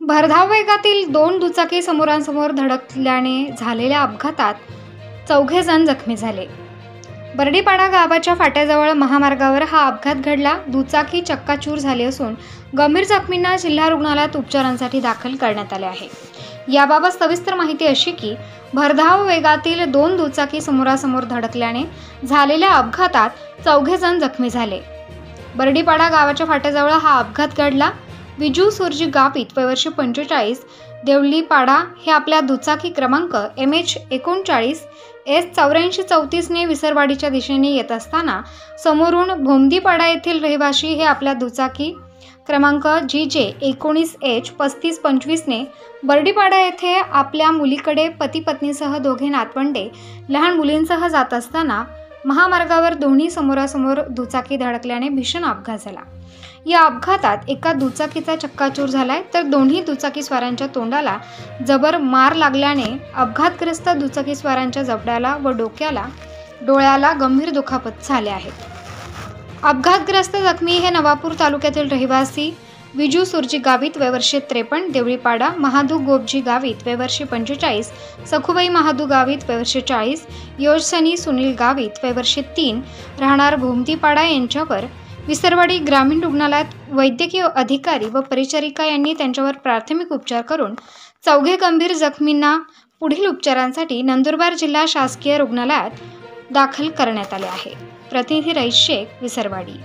भरधाव वेगातील दोन दुचाकी समोरासमोर धडकल्याने झालेल्या अपघातात चौघे जण जखमी झाले। बर्डीपाडा गावाच्या फाट्याजवळ महामार्गावर हा अपघात घडला। दुचाकी चक्काचूर झाली असून गंभीर जखमींना जिल्हा रुग्णालयात उपचारांसाठी दाखल करण्यात आले आहे। याबाबत सविस्तर माहिती अशी की भरधाव वेगातील दोन दुचाकी समोरासमोर धडकल्याने झालेल्या अपघातात चौघे जण जखमी झाले। बर्डीपाडा गावाच्या फाट्याजवळ हा अपघात घडला। विजू सुरजी गावित वयवर्ष 45 देवलीपाडा हे आपल्या दुचाकी क्रमांक MH39 S8434 ने विसरवाडीच्या दिशेने येत असताना समोरून भोमदीपाडा येथील रहिवासी हे आपल्या दुचाकी क्रमांक GJ19H 3525 ने बर्डीपाडा येथे आपल्या मुलीकडे पती पत्नीसह दोघे नातवंडे लहान मुलींसह जात असताना महामार्गावर दोन्ही समोरासमोर दुचाकी धडकल्याने भीषण अपघात झाला। या अपघातात एका दुचाकीचा चक्काचूर झालाय तर दोन्ही दुचाकीस्वारांच्या तोंडाला जबर मार लागल्याने अपघातग्रस्त दुचाकीस्वारांच्या जबड्याला व डोळ्याला गंभीर दुखापत झाले आहेत। अपघातग्रस्त जखमी हे नवापूर तालुक्यातील रहिवासी विजू सुरजी गावित वयवर्ष 53 देवळीपाडा, महादू गोपजी गावित वयवर्ष 45, सखुबाई महादू गावित वयवर्ष 40, योजसनी सुनील गावित वयवर्ष 3 राहणार भोमदीपाडा यांच्यावर विसरवाडी ग्रामीण रुग्णालयात वैद्यकीय अधिकारी व परिचारिका यांनी त्यांच्यावर प्राथमिक उपचार करून चौघे गंभीर जखमींना पुढील उपचारांसाठी नंदुरबार जिल्हा शासकीय रुग्णालयात दाखल करण्यात आले आहे। प्रतिनिधी रईस शेख, विसरवाडी।